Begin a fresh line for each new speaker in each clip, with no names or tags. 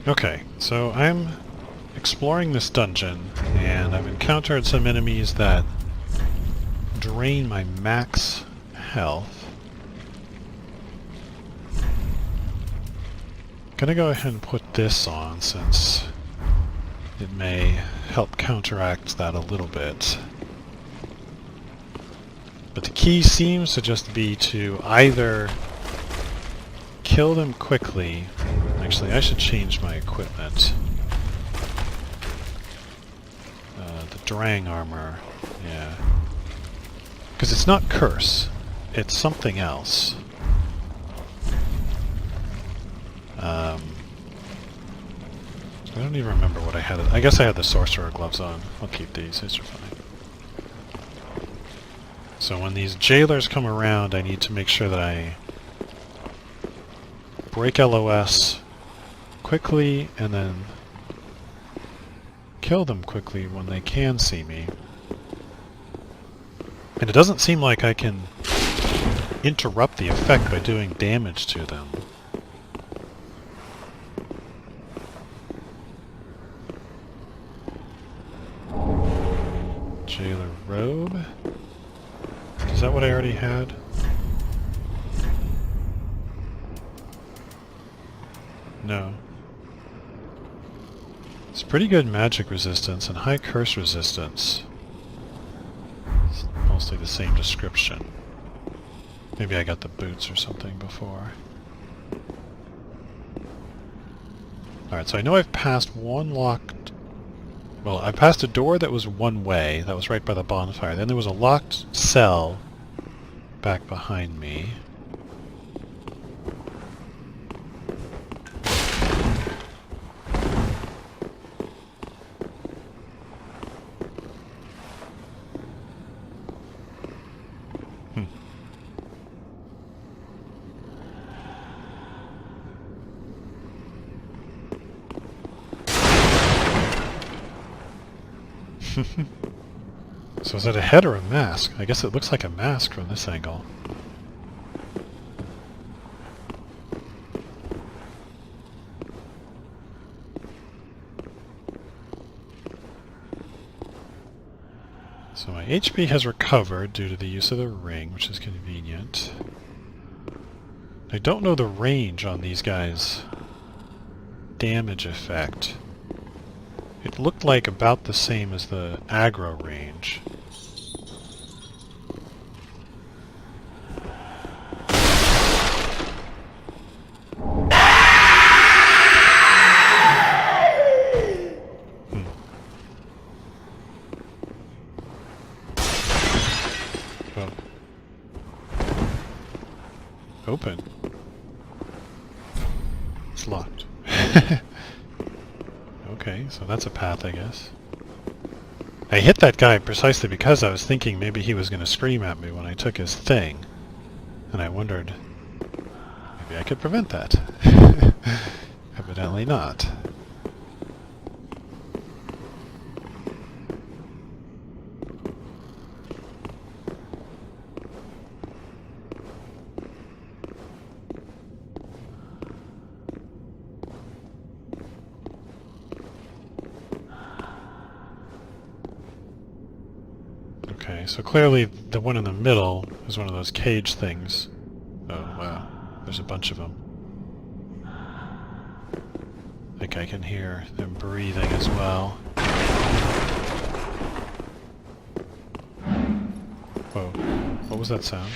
Okay, so I'm exploring this dungeon, and I've encountered some enemies that drain my max health. I'm gonna go ahead and put this on since it may help counteract that a little bit. But the key seems to just be to either kill them quickly. Actually, I should change my equipment. The Drang armor, yeah. Because it's not Curse, it's something else. I don't even remember what I had. I guess I had the Sorcerer gloves on. I'll keep these, these are fine. So when these jailers come around, I need to make sure that I break LOS quickly and then kill them quickly when they can see me. And it doesn't seem like I can interrupt the effect by doing damage to them. Jailer robe? Is that what I already had? No. It's pretty good magic resistance and high curse resistance. It's mostly the same description. Maybe I got the boots or something before. Alright, so I know I've passed one locked... Well, I passed a door that was one way. That was right by the bonfire. Then there was a locked cell back behind me. So is that a head or a mask? I guess it looks like a mask from this angle. So my HP has recovered due to the use of the ring, which is convenient. I don't know the range on these guys' damage effect. It looked like about the same as the aggro range. Oh. Open. It's locked. Okay, so that's a path, I guess. I hit that guy precisely because I was thinking maybe he was going to scream at me when I took his thing. And I wondered, maybe I could prevent that. Evidently not. Okay, so clearly the one in the middle is one of those cage things. Oh, wow. There's a bunch of them. I think I can hear them breathing as well. Whoa. What was that sound?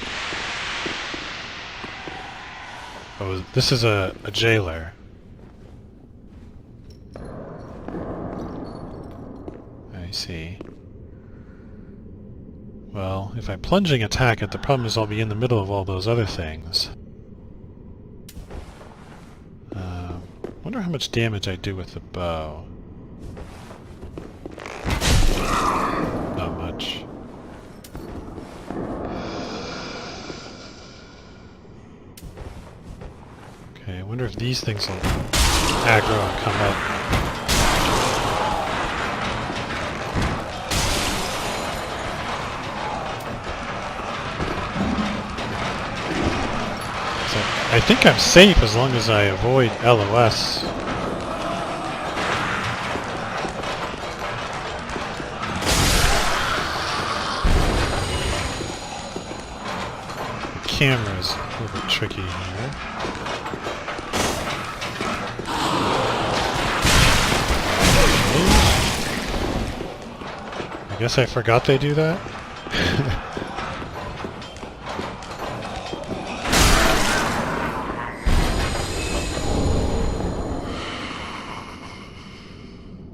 Oh, this is a jailer. I see. Well, if I plunging attack it, the problem is I'll be in the middle of all those other things. Wonder how much damage I do with the bow. Not much. Okay, I wonder if these things will aggro and come up. I think I'm safe as long as I avoid LOS camera is a little bit tricky here. I guess I forgot they do that.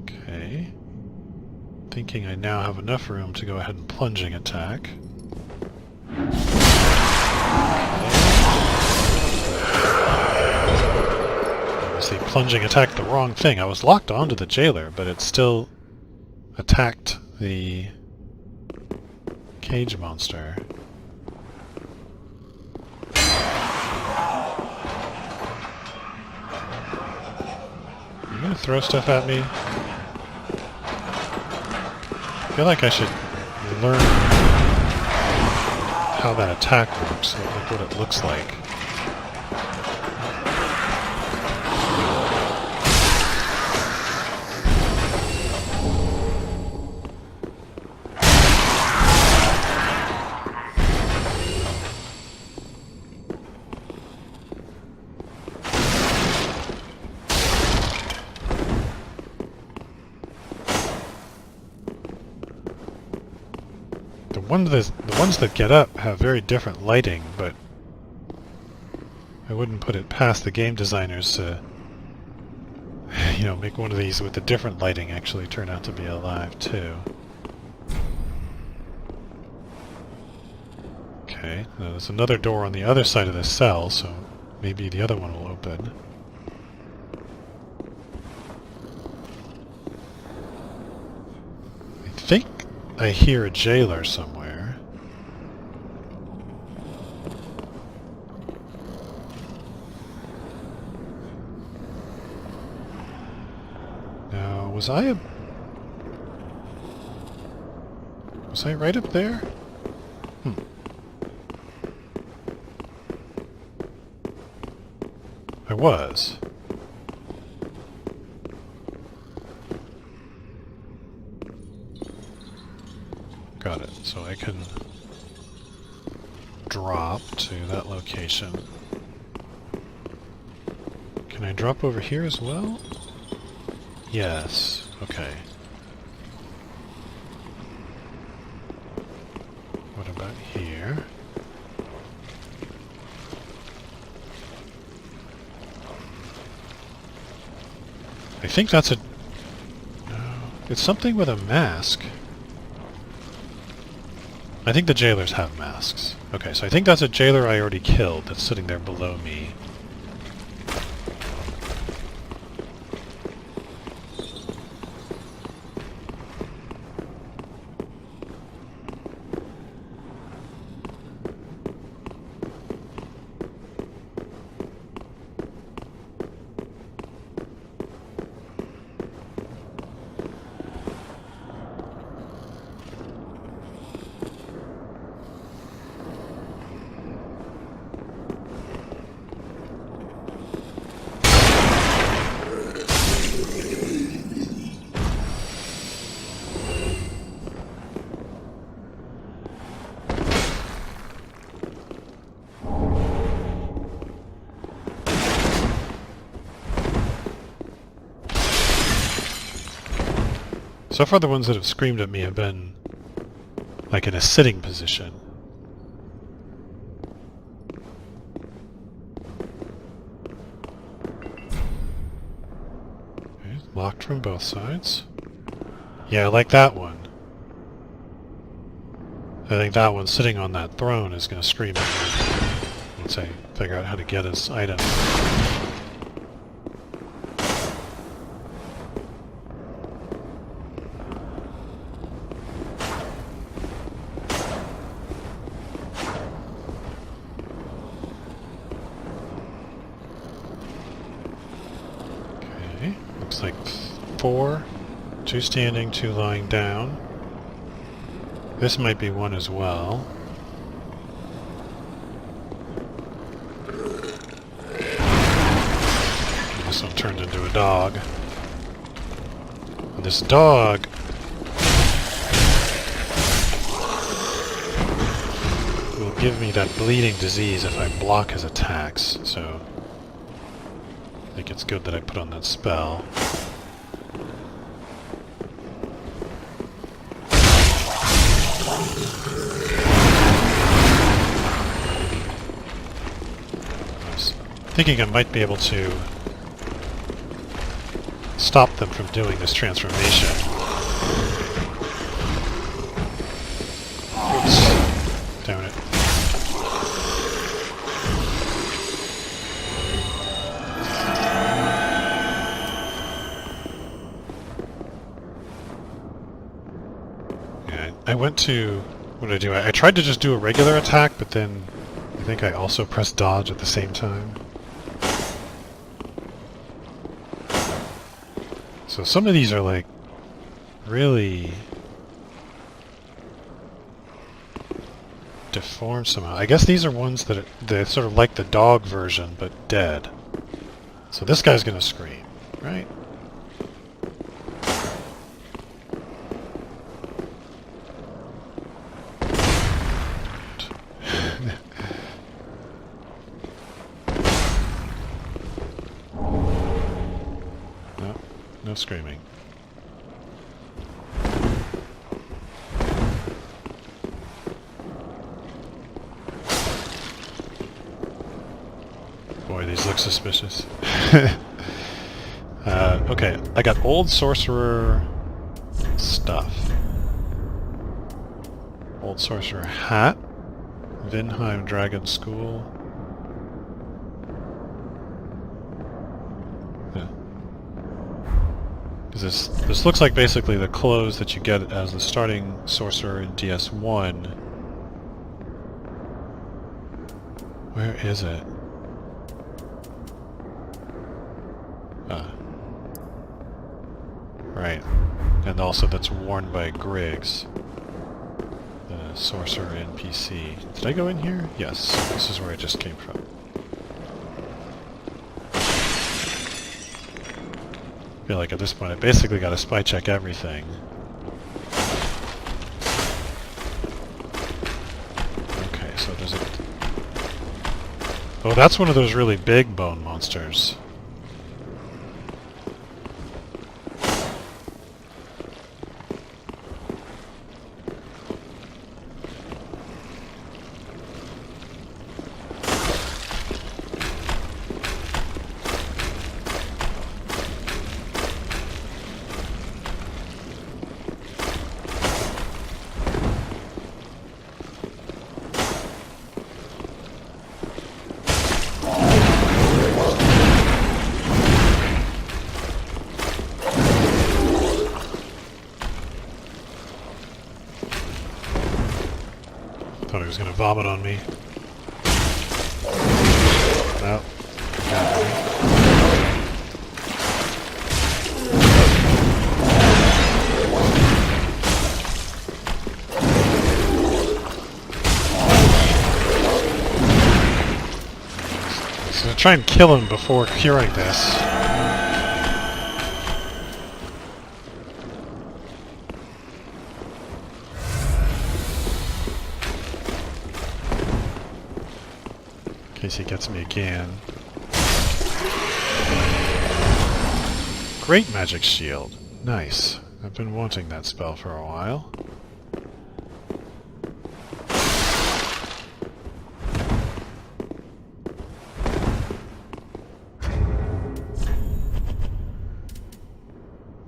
Okay. Thinking I now have enough room to go ahead and plunging attack. Obviously, plunging attacked the wrong thing. I was locked onto the jailer, but it still attacked the cage monster. Are you gonna throw stuff at me? I feel like I should learn how that attack works, like what it looks like. The ones that get up have very different lighting, but I wouldn't put it past the game designers to, you know, make one of these with a different lighting actually turn out to be alive too. Okay, now there's another door on the other side of the cell, so maybe the other one will open. I think I hear a jailer somewhere. Now, was I right up there? I was. Got it. So I can drop to that location. Can I drop over here as well? Yes. Okay. What about here? I think that's a... No. It's something with a mask. I think the jailers have masks. Okay, so I think that's a jailer I already killed that's sitting there below me. So far the ones that have screamed at me have been like in a sitting position. Okay, locked from both sides. Yeah, I like that one. I think that one sitting on that throne is going to scream at me once I figure out how to get his item. Looks like 4. 2 standing, 2 lying down. This might be one as well. This one turned into a dog. And this dog will give me that bleeding disease if I block his attacks, so I think it's good that I put on that spell. I was thinking I might be able to stop them from doing this transformation. Oops. Damn it. Yeah, I went to... What did I do? I tried to just do a regular attack, but then I think I also pressed dodge at the same time. So some of these are like really deformed somehow. I guess these are ones that they're sort of like the dog version, but dead. So this guy's gonna scream, right? No, no screaming. Boy, these look suspicious. Okay, I got old sorcerer stuff. Old sorcerer hat. Vinheim Dragon School. Yeah. This looks like basically the clothes that you get as the starting sorcerer in DS1. Where is it? Right. And also that's worn by Griggs, the sorcerer NPC. Did I go in here? Yes. This is where I just came from. I feel like at this point I basically got to spy check everything. Okay, so there's a... Oh, that's one of those really big bone monsters. Thought he was going to vomit on me. No. So try and kill him before curing this. In case he gets me again. Great magic shield. Nice. I've been wanting that spell for a while.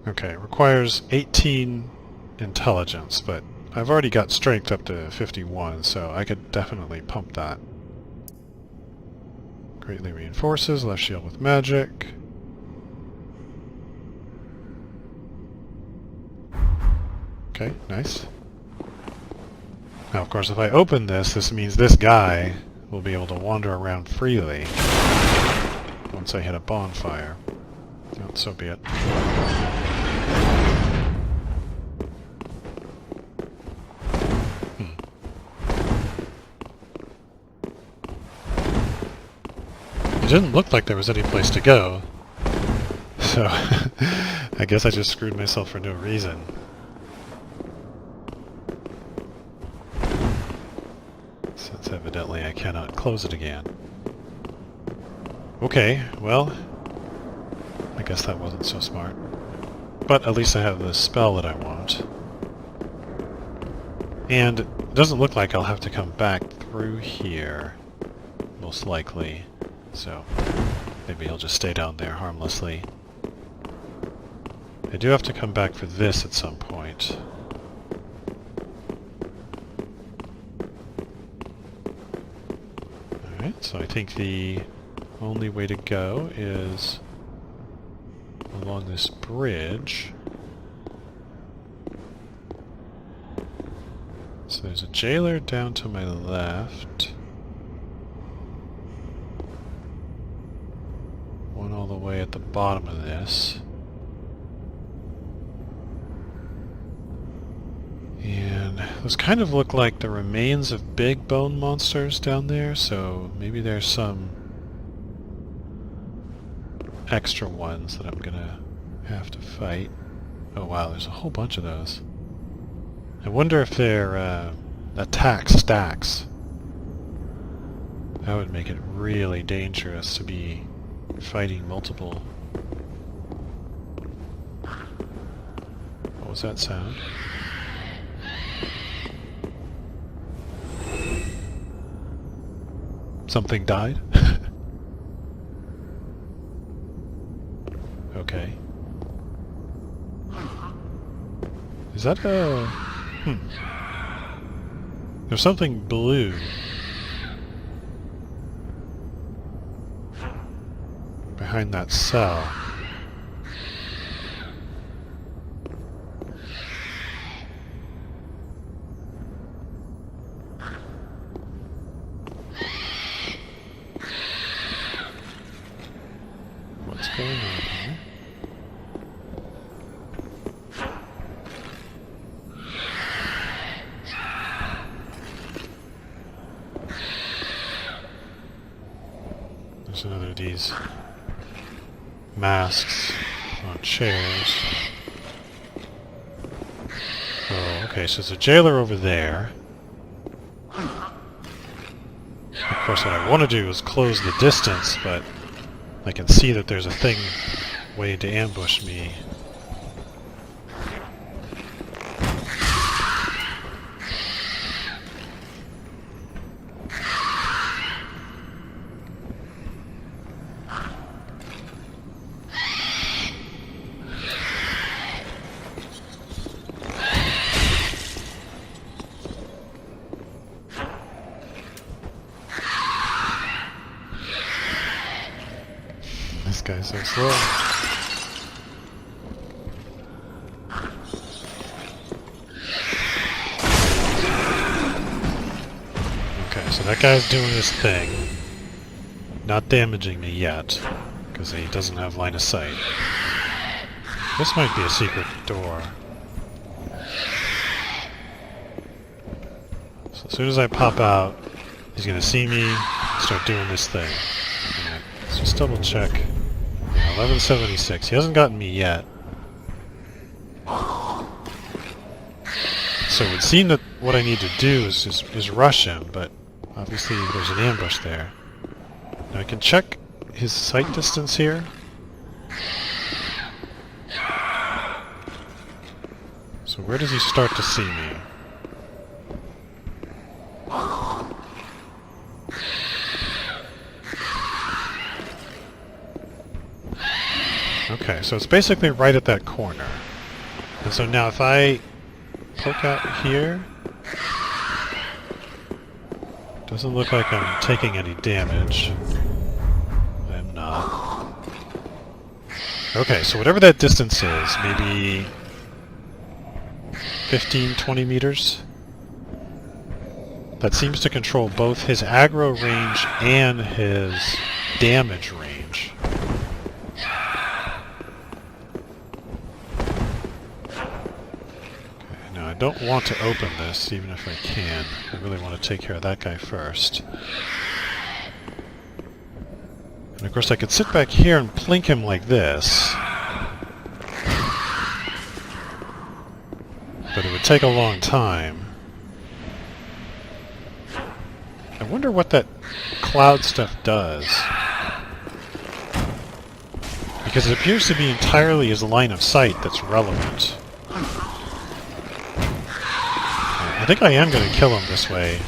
Okay, it requires 18 intelligence, but I've already got strength up to 51, so I could definitely pump that. Greatly reinforces, left shield with magic. Okay, nice. Now, of course, if I open this, this means this guy will be able to wander around freely once I hit a bonfire. Oh, so be it. It didn't look like there was any place to go, so I guess I just screwed myself for no reason. So let's So evidently I cannot close it again. Okay, well, I guess that wasn't so smart. But at least I have the spell that I want. And it doesn't look like I'll have to come back through here, most likely. So maybe he'll just stay down there harmlessly. I do have to come back for this at some point. Alright, so I think the only way to go is along this bridge. So there's a jailer down to my left. One all the way at the bottom of this. And those kind of look like the remains of big bone monsters down there, so maybe there's some extra ones that I'm gonna have to fight. Oh wow, there's a whole bunch of those. I wonder if they're attack stacks. That would make it really dangerous to be fighting multiple. What was that sound? Something died? Okay. Is that a... There's something blue. Behind that cell. What's going on here? There's another of these masks on chairs. Oh, okay, so there's a jailer over there. Of course, what I want to do is close the distance, but I can see that there's a thing waiting to ambush me. This guy's so slow. Okay, so that guy's doing his thing. Not damaging me yet, because he doesn't have line of sight. This might be a secret door. So as soon as I pop out, he's gonna see me, start doing this thing. Alright, let's just double check. 1176. He hasn't gotten me yet. So it would seem that what I need to do is rush him, but obviously there's an ambush there. Now I can check his sight distance here. So where does he start to see me? Okay, so it's basically right at that corner. And so now if I poke out here, doesn't look like I'm taking any damage. I'm not. Okay, so whatever that distance is, maybe 15, 20 meters? That seems to control both his aggro range and his damage range. I don't want to open this, even if I can. I really want to take care of that guy first. And of course I could sit back here and plink him like this. But it would take a long time. I wonder what that cloud stuff does. Because it appears to be entirely his line of sight that's relevant. I think I am going to kill him this way.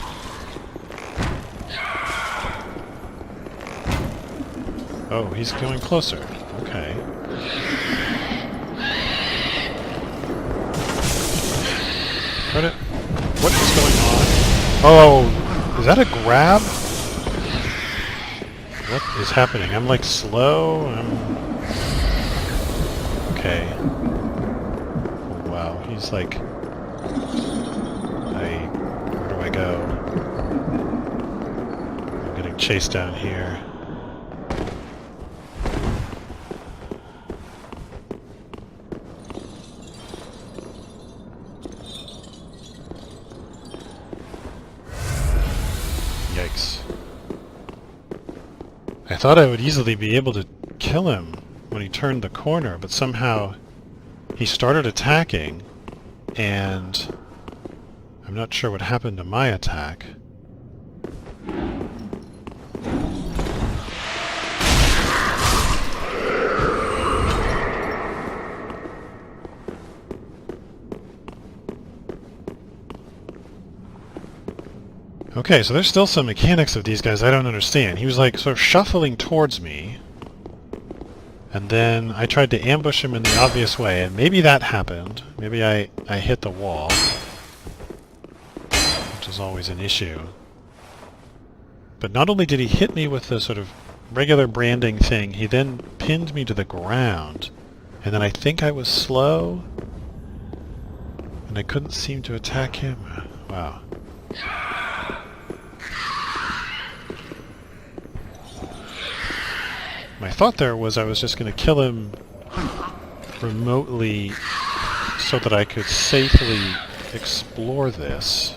Oh, he's going closer. Okay. What is going on? Oh, is that a grab? What is happening? I'm like slow. Okay. Oh, wow, he's like... Where do I go? I'm getting chased down here. Yikes. I thought I would easily be able to kill him when he turned the corner, but somehow he started attacking, and I'm not sure what happened to my attack. Okay, so there's still some mechanics of these guys I don't understand. He was like sort of shuffling towards me, and then I tried to ambush him in the obvious way, and maybe that happened. Maybe I hit the wall, which is always an issue. But not only did he hit me with the sort of regular branding thing, he then pinned me to the ground, and then I think I was slow, and I couldn't seem to attack him. Wow. My thought there was I was just going to kill him remotely so that I could safely explore this.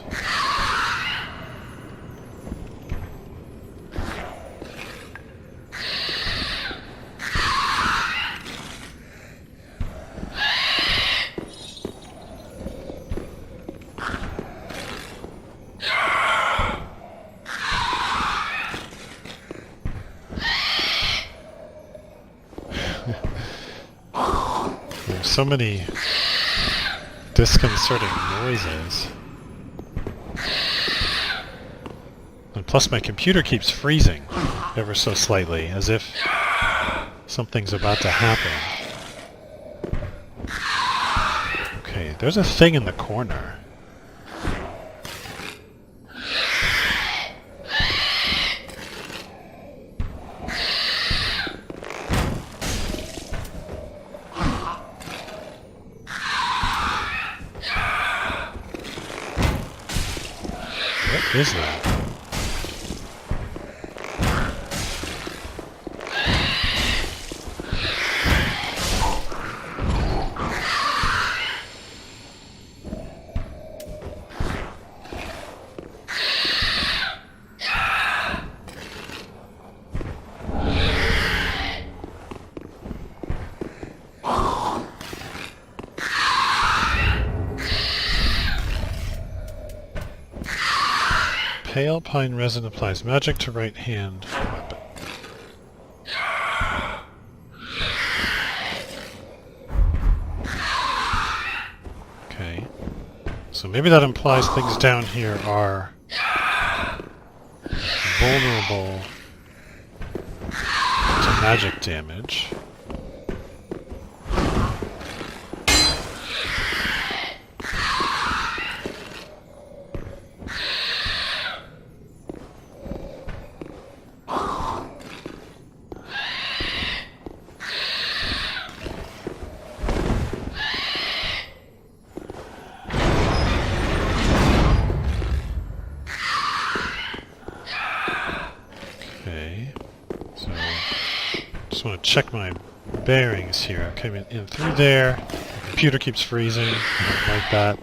There's so many disconcerting noises. And plus my computer keeps freezing ever so slightly, as if something's about to happen. Okay, there's a thing in the corner. What is that? Pale pine resin applies magic to right hand weapon. Okay. So maybe that implies things down here are vulnerable to magic damage. Just want to check my bearings here. Okay, in through there. The computer keeps freezing. I don't like that.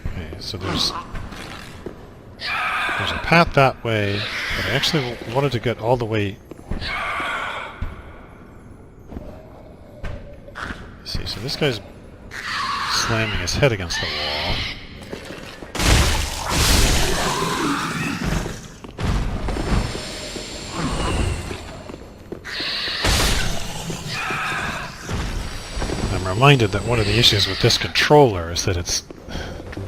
Okay, so there's a path that way, but I actually wanted to get all the way. Let's see, so this guy's slamming his head against the wall. I'm reminded that one of the issues with this controller is that its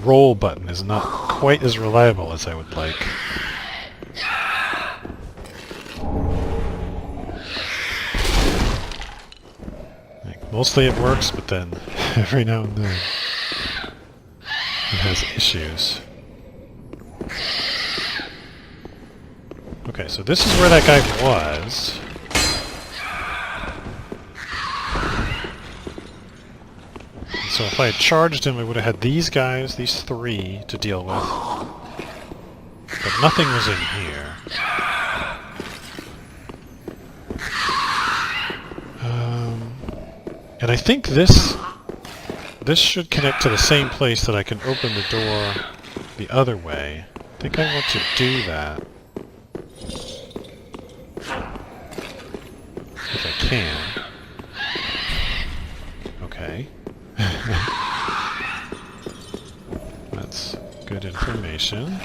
roll button is not quite as reliable as I would like. Mostly it works, but then every now and then it has issues. Okay, so this is where that guy was. And so if I had charged him, I would have had these guys, these three, to deal with. But nothing was in here. And I think this should connect to the same place that I can open the door the other way. I think I want to do that. If I can. Okay. That's good information.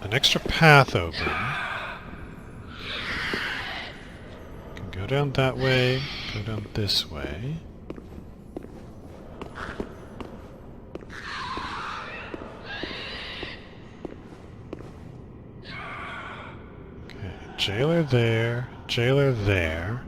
An extra path open. Can go down that way, go down this way. Okay, jailer there, jailer there.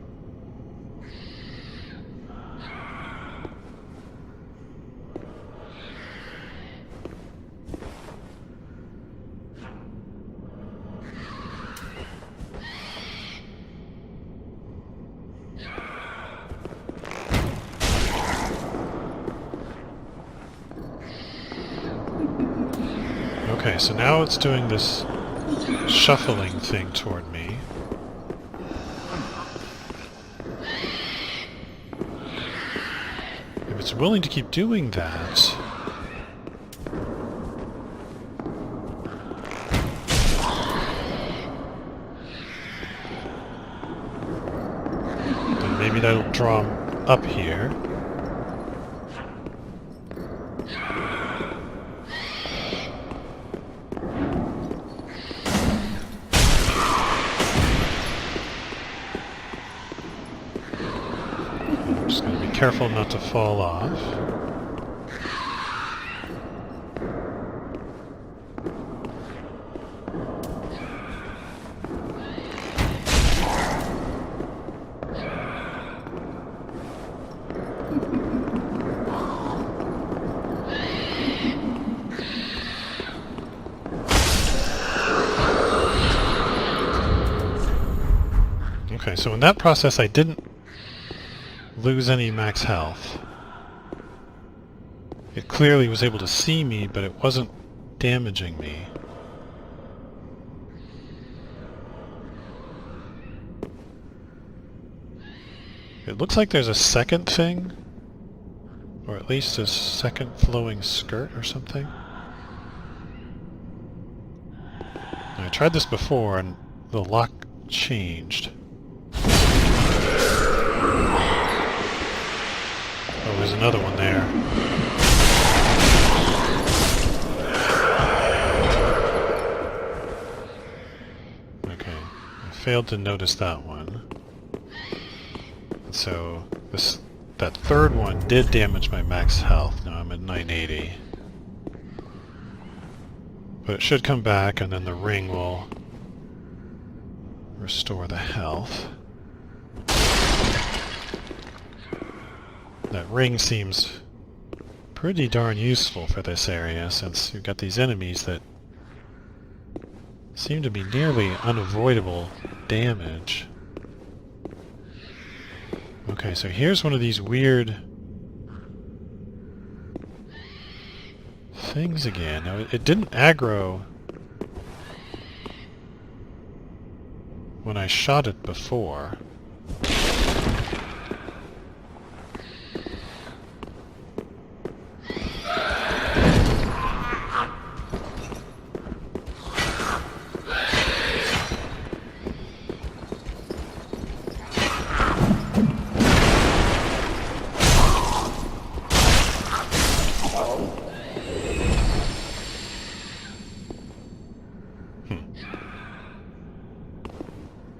Okay, so now it's doing this shuffling thing toward me. If it's willing to keep doing that... then maybe that'll draw him up here. Just gotta be careful not to fall off. Okay, so in that process I didn't lose any max health. It clearly was able to see me, but it wasn't damaging me. It looks like there's a second thing, or at least a second flowing skirt or something. I tried this before and the lock changed. Oh, there's another one there. Okay, I failed to notice that one. And so that third one did damage my max health. Now I'm at 980. But it should come back and then the ring will restore the health. That ring seems pretty darn useful for this area, since you've got these enemies that seem to be nearly unavoidable damage. Okay, so here's one of these weird things again. Now, it didn't aggro when I shot it before.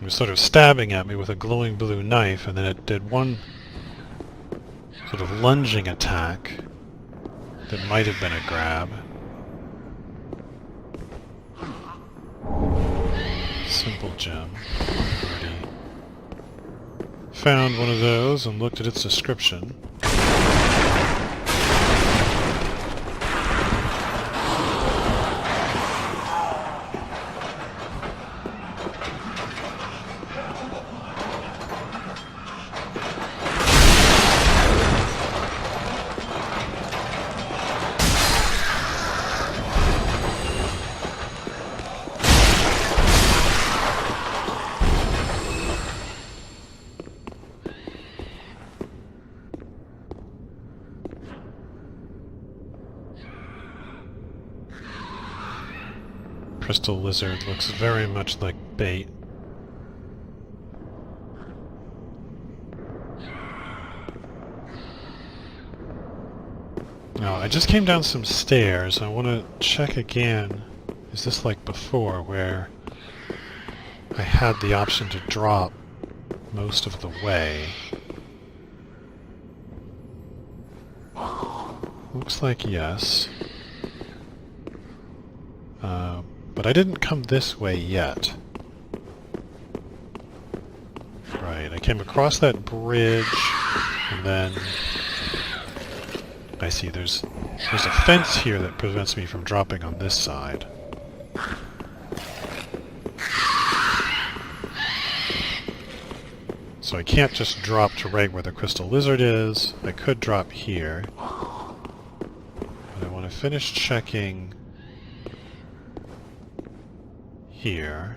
It was sort of stabbing at me with a glowing blue knife, and then it did one sort of lunging attack that might have been a grab. Simple gem. Already found one of those and looked at its description. Crystal lizard looks very much like bait. Now, I just came down some stairs. I want to check again. Is this like before, where I had the option to drop most of the way? Looks like yes. But I didn't come this way yet. Right, I came across that bridge, and then I see there's a fence here that prevents me from dropping on this side. So I can't just drop to right where the crystal lizard is. I could drop here. But I want to finish checking here.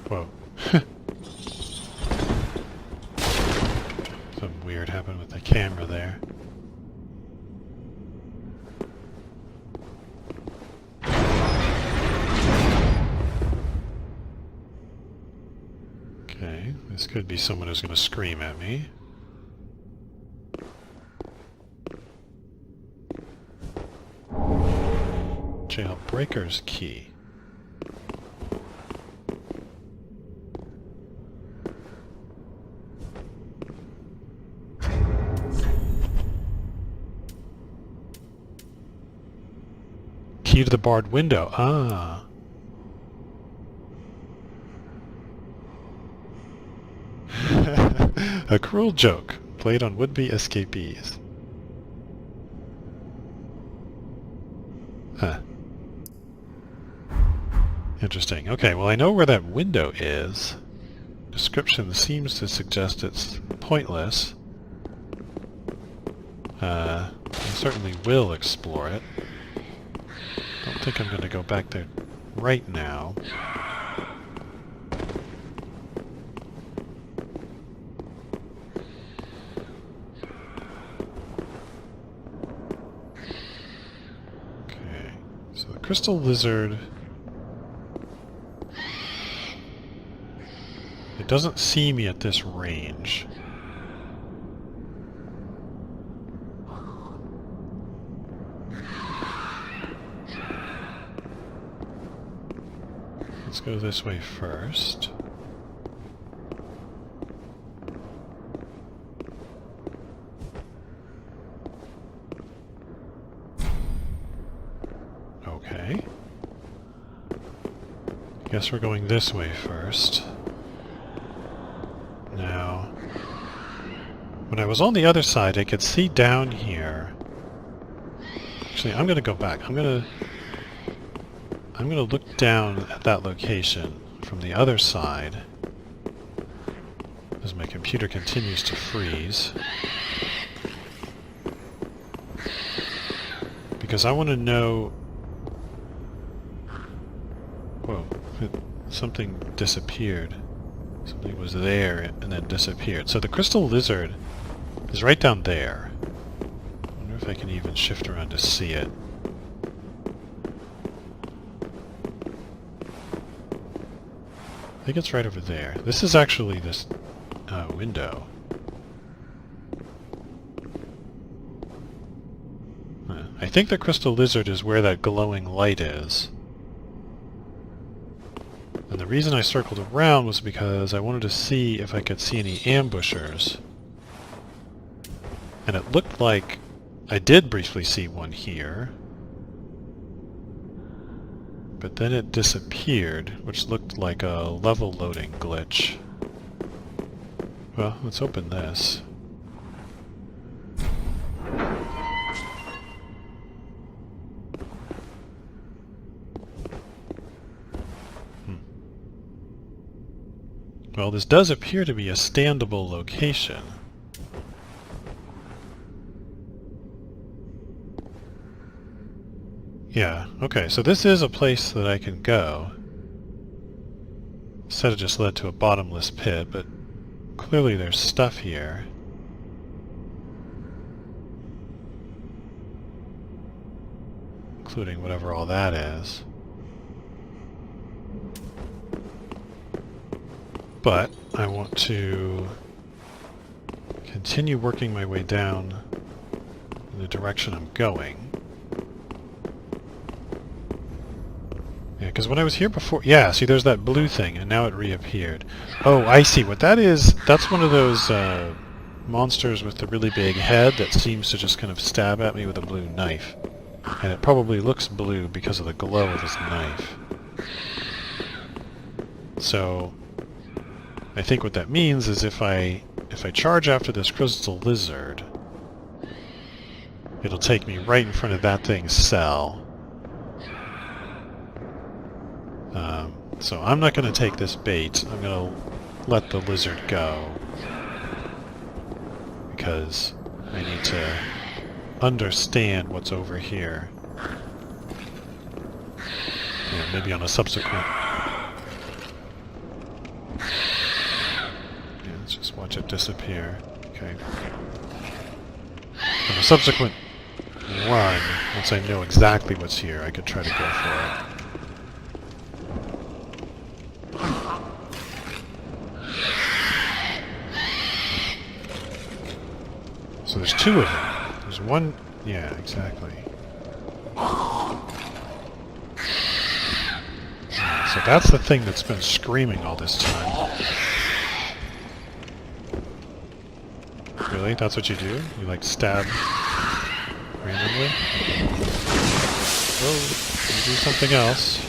Whoa. Something weird happened with the camera there. Okay, this could be someone who's going to scream at me. Jailbreaker's key. Key to the barred window. Ah. A cruel joke played on would-be escapees. Huh. Interesting. Okay, well I know where that window is. Description seems to suggest it's pointless. I certainly will explore it. Don't think I'm going to go back there right now. Okay, so the crystal lizard... It doesn't see me at this range. Let's go this way first. Okay. Guess we're going this way first. Now, when I was on the other side, I could see down here. Actually, I'm going to go back. I'm going to look down at that location from the other side. as my computer continues to freeze. Because I want to know... Whoa, something disappeared. Something was there and then disappeared. So the crystal lizard is right down there. I wonder if I can even shift around to see it. I think it's right over there. This is actually this window. I think the crystal lizard is where that glowing light is. And the reason I circled around was because I wanted to see if I could see any ambushers. And it looked like I did briefly see one here. But then it disappeared, which looked like a level loading glitch. Well, let's open this. Well, this does appear to be a standable location. Yeah, okay, so this is a place that I can go. Said it just led to a bottomless pit, but clearly there's stuff here. Including whatever all that is. But I want to continue working my way down in the direction I'm going. Yeah, because when I was here before... Yeah, see, there's that blue thing, and now it reappeared. Oh, I see. What that is, that's one of those monsters with the really big head that seems to just kind of stab at me with a blue knife. And it probably looks blue because of the glow of his knife. So... I think what that means is if I charge after this crystal lizard, it'll take me right in front of that thing's cell. So I'm not going to take this bait. I'm going to let the lizard go. Because I need to understand what's over here. Yeah, maybe on a subsequent... Let's just watch it disappear. Okay. On a subsequent run, once I know exactly what's here, I could try to go for it. So there's two of them. There's one... Yeah, exactly. So that's the thing that's been screaming all this time. Really? That's what you do? You like stab randomly? Oh, you do something else.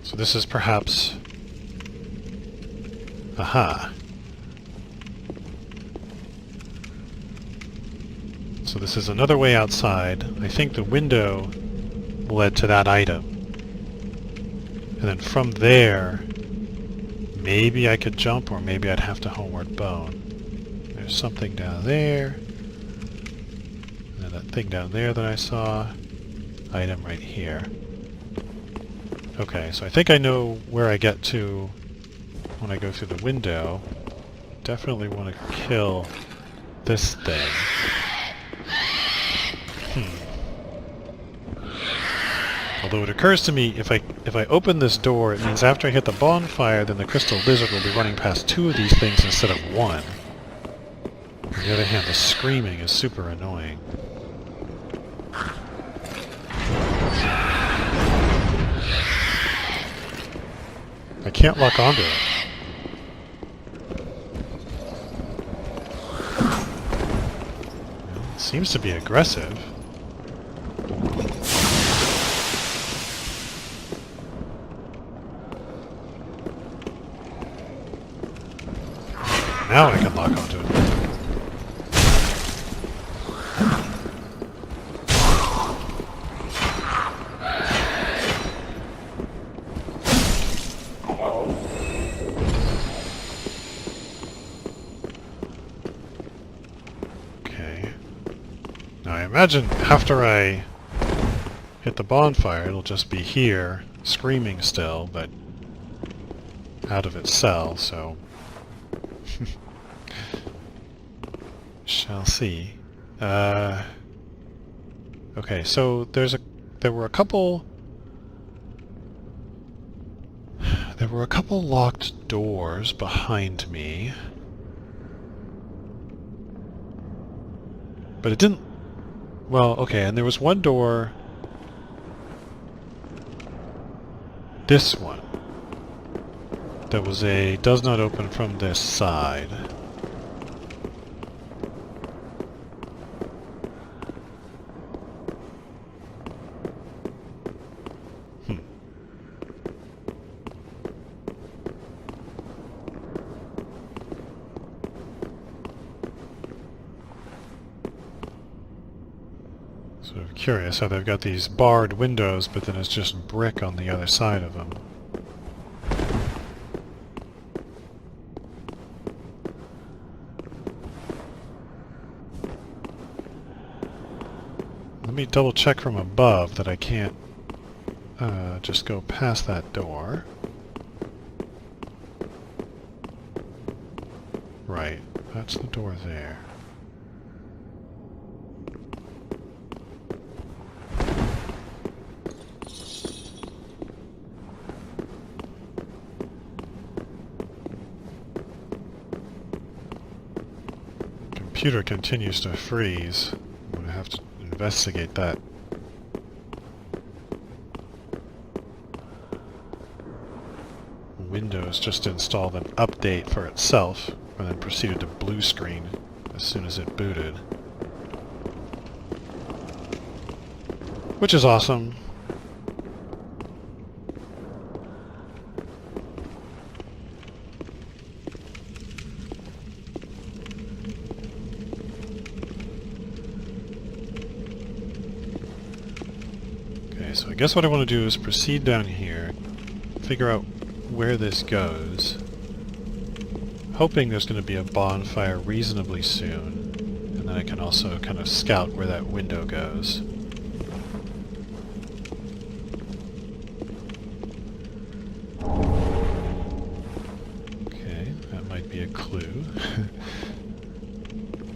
So this is perhaps... Aha. So this is another way outside. I think the window led to that item. And then from there, maybe I could jump, or maybe I'd have to homeward bone. There's something down there. And then that thing down there that I saw. Item right here. Okay, so I think I know where I get to when I go through the window. Definitely want to kill this thing. Although it occurs to me, if I open this door, it means after I hit the bonfire, then the crystal lizard will be running past two of these things instead of one. On the other hand, the screaming is super annoying. I can't lock onto it. Well, it seems to be aggressive. Now I can lock onto it. Okay. Now I imagine after I hit the bonfire, it'll just be here, screaming still, but out of its cell, so... Shall see. Okay, so there were a couple locked doors behind me. But it didn't... Well, okay, and there was one door... This one. That was a... does not open from this side. Sort of curious how they've got these barred windows, but then it's just brick on the other side of them. Let me double check from above that I can't just go past that door. Right, that's the door there. Computer continues to freeze. I'm going to have to investigate that. Windows just installed an update for itself and then proceeded to blue screen as soon as it booted. Which is awesome. So I guess what I want to do is proceed down here, figure out where this goes, hoping there's going to be a bonfire reasonably soon, and then I can also kind of scout where that window goes. Okay, that might be a clue.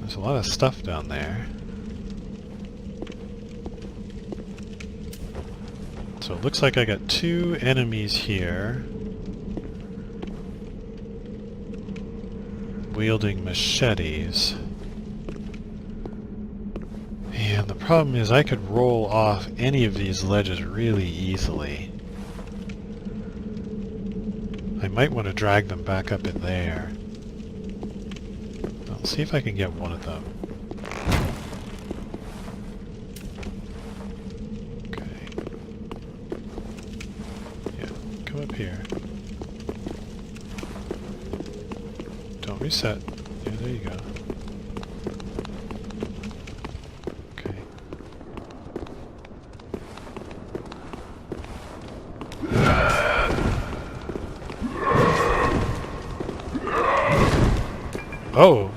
There's a lot of stuff down there. So it looks like I got two enemies here wielding machetes. And the problem is I could roll off any of these ledges really easily. I might want to drag them back up in there. I'll see if I can get one of them. Up here. Don't reset. Yeah, there you go. Okay. Oh!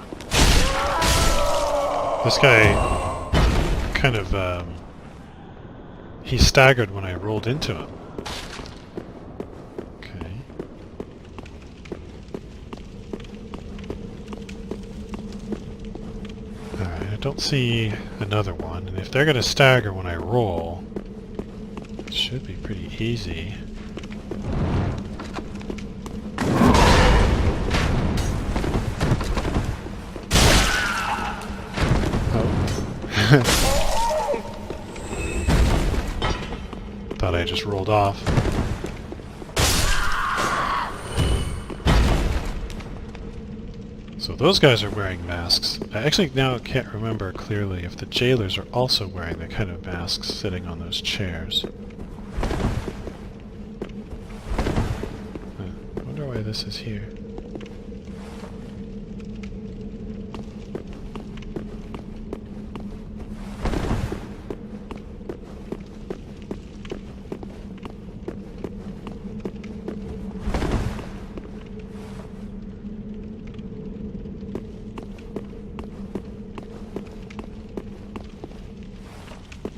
This guy kind of, he staggered when I rolled into him. I don't see another one, and if they're going to stagger when I roll, it should be pretty easy. Oh. Thought I just rolled off. So those guys are wearing masks. I actually now can't remember clearly if the jailers are also wearing the kind of masks sitting on those chairs. I wonder why this is here.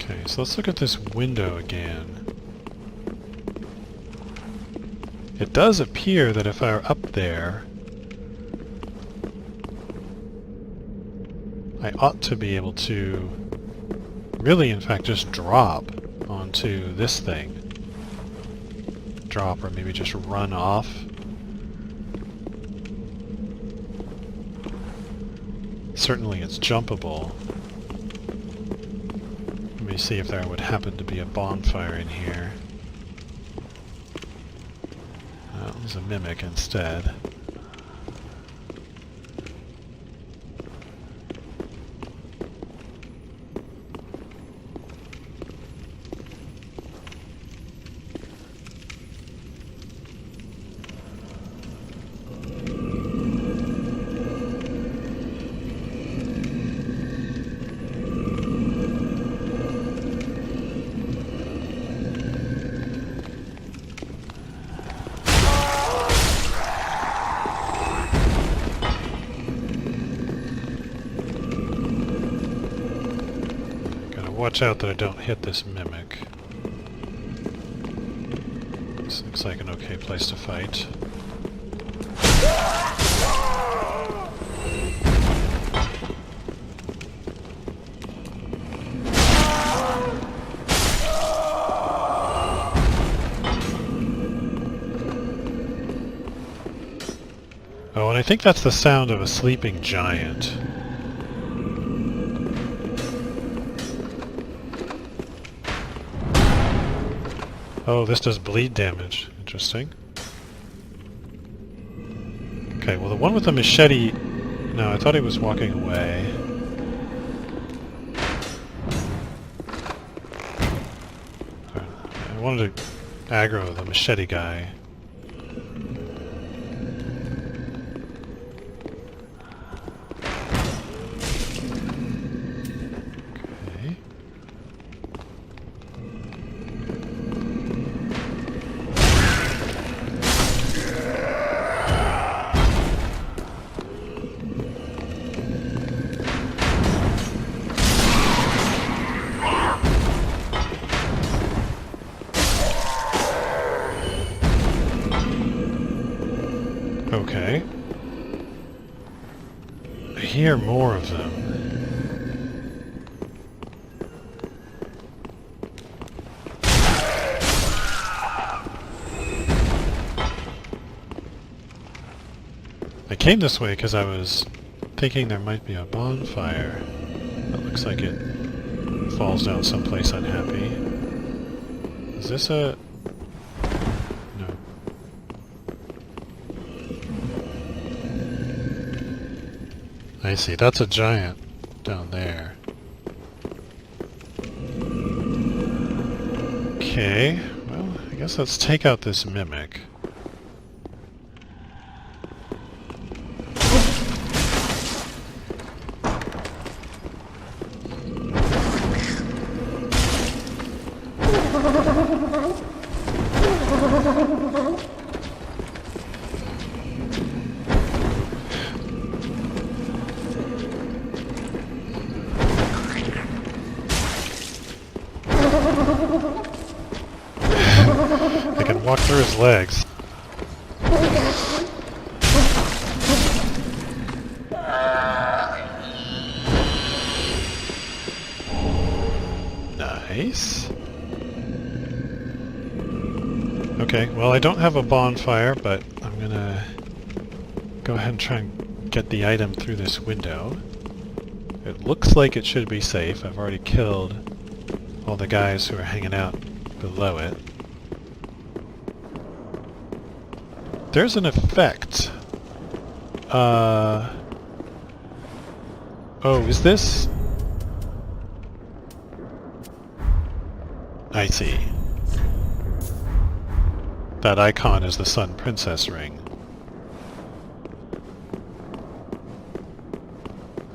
Okay, so let's look at this window again. It does appear that if I were up there, I ought to be able to really, in fact, just drop onto this thing. Drop, or maybe just run off. Certainly it's jumpable. Let me see if there would happen to be a bonfire in here. There's a mimic instead. Watch out that I don't hit this mimic. This looks like an okay place to fight. Oh, and I think that's the sound of a sleeping giant. Oh, this does bleed damage. Interesting. Okay, well the one with the machete... No, I thought he was walking away. I wanted to aggro the machete guy. Okay. I hear more of them. I came this way because I was thinking there might be a bonfire. That looks like it falls down someplace unhappy. Is this a... No. I see, that's a giant down there. Okay, well, I guess let's take out this mimic. I can walk through his legs. Nice. Okay, well I don't have a bonfire, but I'm gonna go ahead and try and get the item through this window. It looks like it should be safe. I've already killed all the guys who are hanging out below it. There's an effect. Oh, is this? I see. That icon is the Sun Princess ring.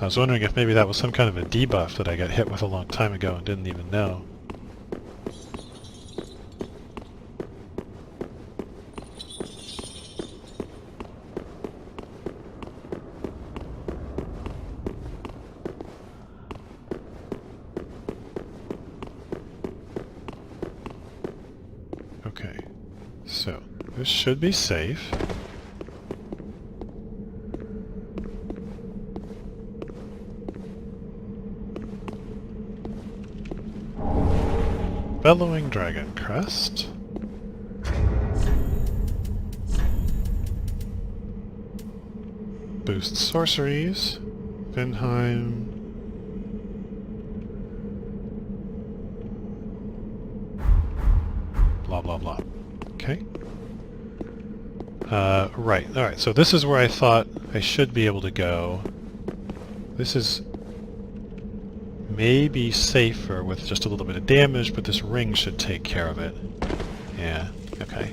I was wondering if maybe that was some kind of a debuff that I got hit with a long time ago and didn't even know. Okay, so this should be safe. Bellowing Dragon Crest. Boost sorceries. Vinheim. Blah blah blah. Okay. Right. Alright, so this is where I thought I should be able to go. This is maybe safer with just a little bit of damage, but this ring should take care of it. Yeah, okay.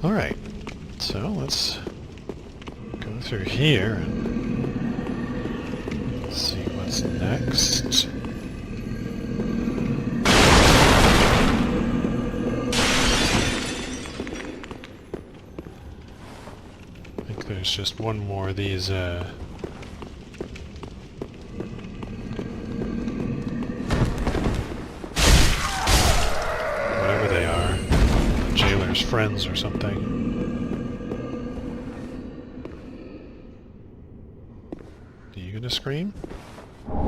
Alright, so let's go through here and see what's next. I think there's just one more of these, whatever they are, jailer's friends or something. Are you gonna scream? No.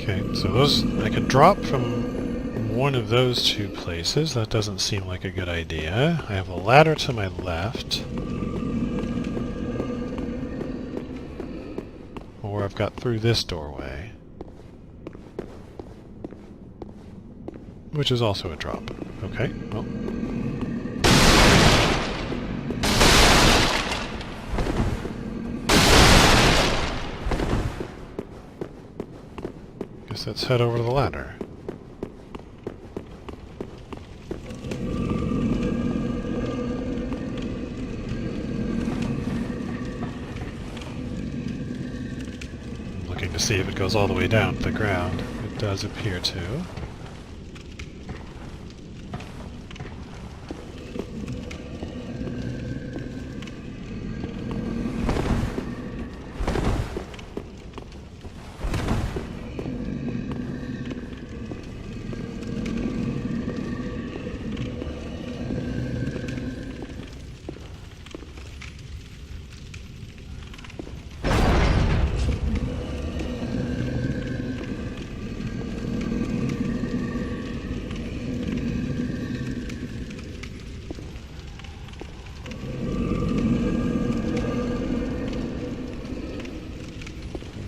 Okay, so those, I could drop from one of those two places. That doesn't seem like a good idea. I have a ladder to my left. Or I've got through this doorway. Which is also a drop. Okay, well. Let's head over to the ladder. I'm looking to see if it goes all the way down to the ground. It does appear to.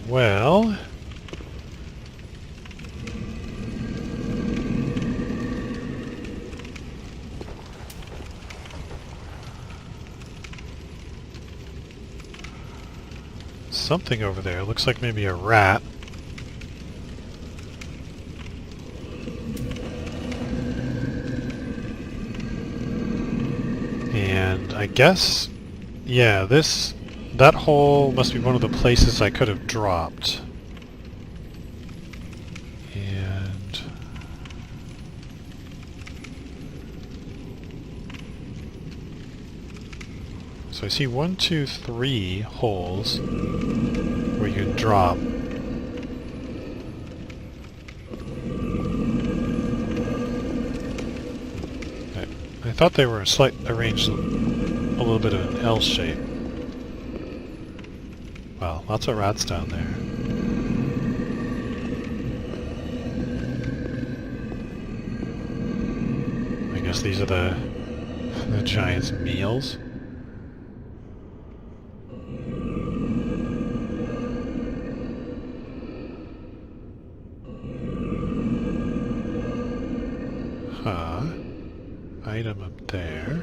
Well, something over there. Looks like maybe a rat. And I guess, yeah, that hole must be one of the places I could have dropped. And so I see 1, 2, 3 holes where you can drop. I thought they were arranged a little bit of an L shape. Well, lots of rats down there. I guess these are the giant's meals. Huh. Item up there.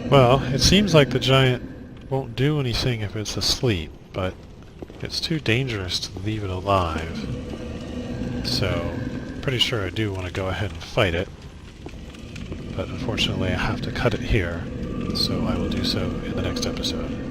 Well, it seems like the giant won't do anything if it's asleep, but it's too dangerous to leave it alive. So, pretty sure I do want to go ahead and fight it. But unfortunately I have to cut it here, so I will do so in the next episode.